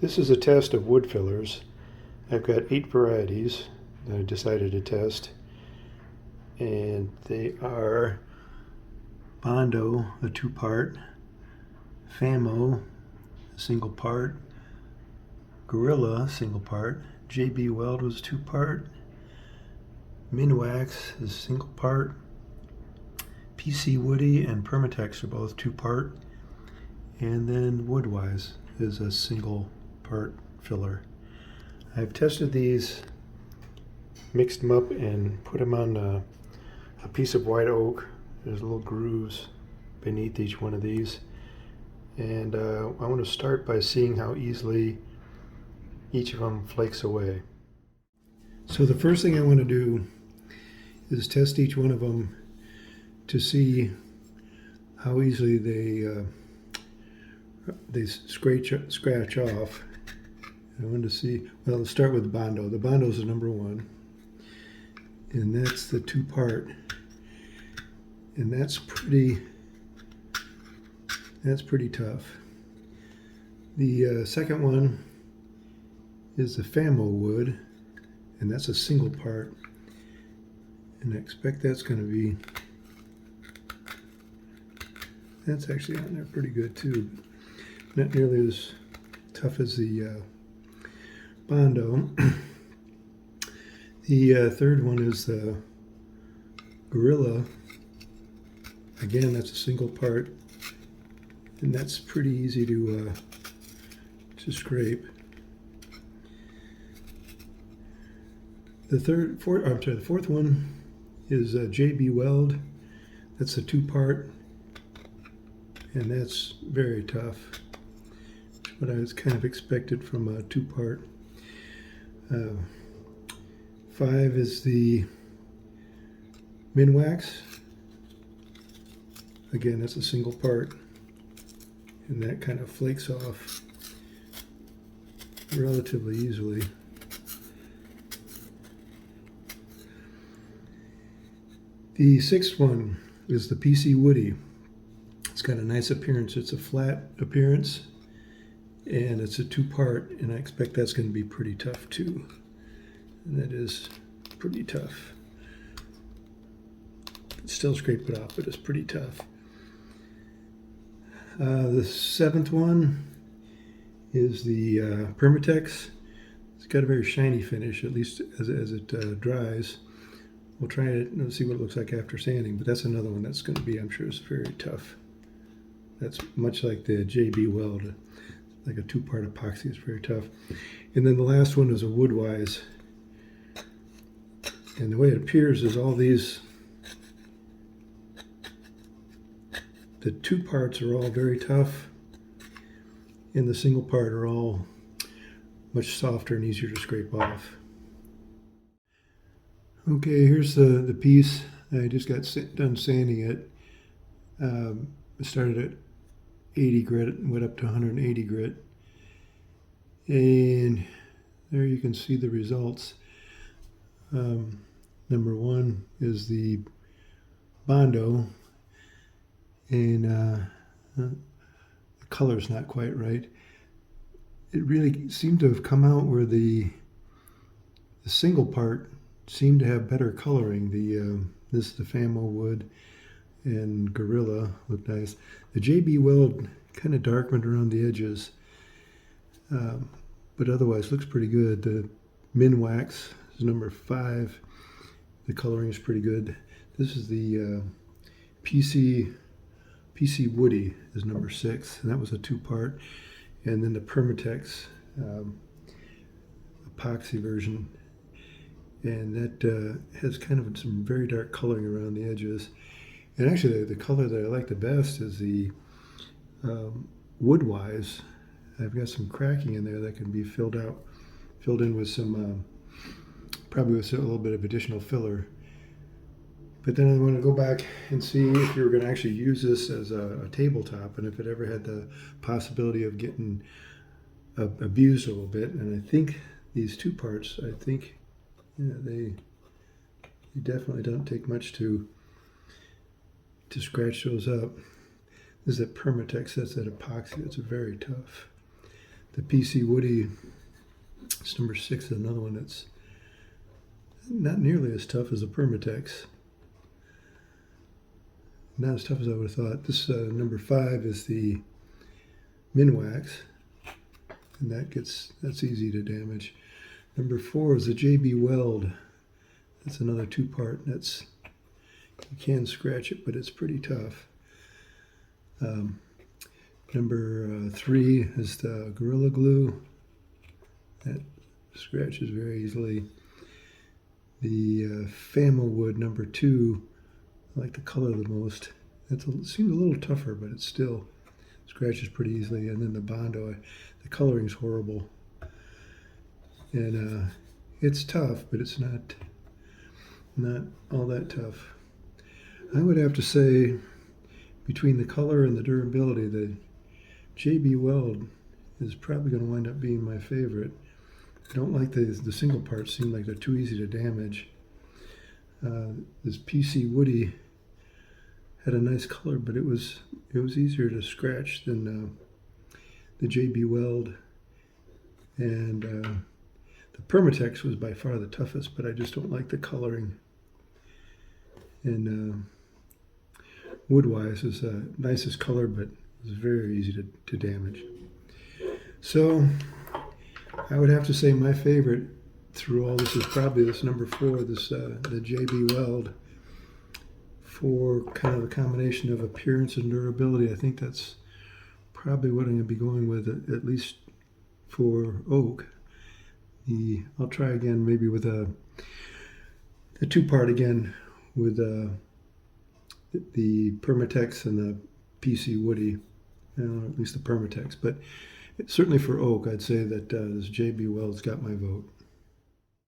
This is a test of wood fillers. I've got 8 varieties that I decided to test, and they are Bondo, a 2-part, Famo, a single part, Gorilla, single part, JB Weld was 2-part, Minwax is single part, PC Woody and Permatex are both 2-part, and then Woodwise is a single part filler. I've tested these, mixed them up, and put them on a piece of white oak. There's little grooves beneath each one of these. And I want to start by seeing how easily each of them flakes away. So the first thing I want to do is test each one of them to see how easily they scratch off. I wanted to see, well, let's start with the Bondo. The Bondo is the number 1, and that's the 2-part, and that's pretty tough. The second one is the Famo wood, and that's a single part, and I expect that's going to be, that's actually on there pretty good too. Not nearly as tough as the Bondo. The third one is the Gorilla. Again, that's a single part, and that's pretty easy to scrape. The fourth one is JB Weld. That's a 2-part, and that's very tough. What I was kind of expected from a 2-part. 5 is the Minwax. Again, that's a single part, and that kind of flakes off relatively easily. The 6th one is the PC Woody. It's got a nice appearance. It's a flat appearance, and it's a 2-part, and I expect that's going to be pretty tough too. And that is pretty tough. Still scrape it off, but it's pretty tough. The 7th one is the Permatex. It's got a very shiny finish, at least as it dries. We'll try it and see what it looks like after sanding, but that's another one that's going to be, I'm sure, is very tough. That's much like the JB Weld, like a 2-part epoxy. It's very tough. And then the last one is a Woodwise. And the way it appears is all these, the 2 parts are all very tough, and the single part are all much softer and easier to scrape off. Okay, here's the piece. I just got done sanding it. I started at 80 grit and went up to 180 grit. And there you can see the results. Number 1 is the Bondo, and the color's not quite right. It really seemed to have come out where the single part seemed to have better coloring. This is the Famo wood, and Gorilla looked nice. The JB Weld kind of darkened around the edges, but otherwise looks pretty good. The Minwax is number 5. The coloring is pretty good. This is the PC Woody is number 6, and that was a 2-part. And then the Permatex epoxy version, and that has kind of some very dark coloring around the edges. And actually, the color that I like the best is the Woodwise. I've got some cracking in there that can be filled in with some, probably with a little bit of additional filler. But then I want to go back and see if you were going to actually use this as a tabletop, and if it ever had the possibility of getting abused a little bit. And I think these 2 parts, I think, yeah, they definitely don't take much to scratch those up. This is that Permatex, that's that epoxy. It's very tough. The PC Woody, it's number 6, another one that's not nearly as tough as the Permatex. Not as tough as I would have thought. This number 5 is the Minwax, and that's easy to damage. Number 4 is the JB Weld. That's another 2-part. That's, you can scratch it, but it's pretty tough. Number 3 is the Gorilla Glue. That scratches very easily. The Fama Wood, number 2, I like the color the most. It seems a little tougher, but it still scratches pretty easily. And then the Bondo, the coloring's horrible. And it's tough, but it's not all that tough. I would have to say, between the color and the durability, the JB Weld is probably going to wind up being my favorite. I don't like the single parts, seem like they're too easy to damage. This PC Woody had a nice color, but it was easier to scratch than the JB Weld. And the Permatex was by far the toughest, but I just don't like the coloring. And Woodwise is the nicest color, but it's very easy to damage. So I would have to say my favorite through all this is probably this number 4, this the JB Weld, for kind of a combination of appearance and durability. I think that's probably what I'm going to be going with, at least for oak. I'll try again maybe with a 2-part again with the Permatex and the PC Woody, at least the Permatex. But certainly for oak, I'd say that this JB Weld's got my vote.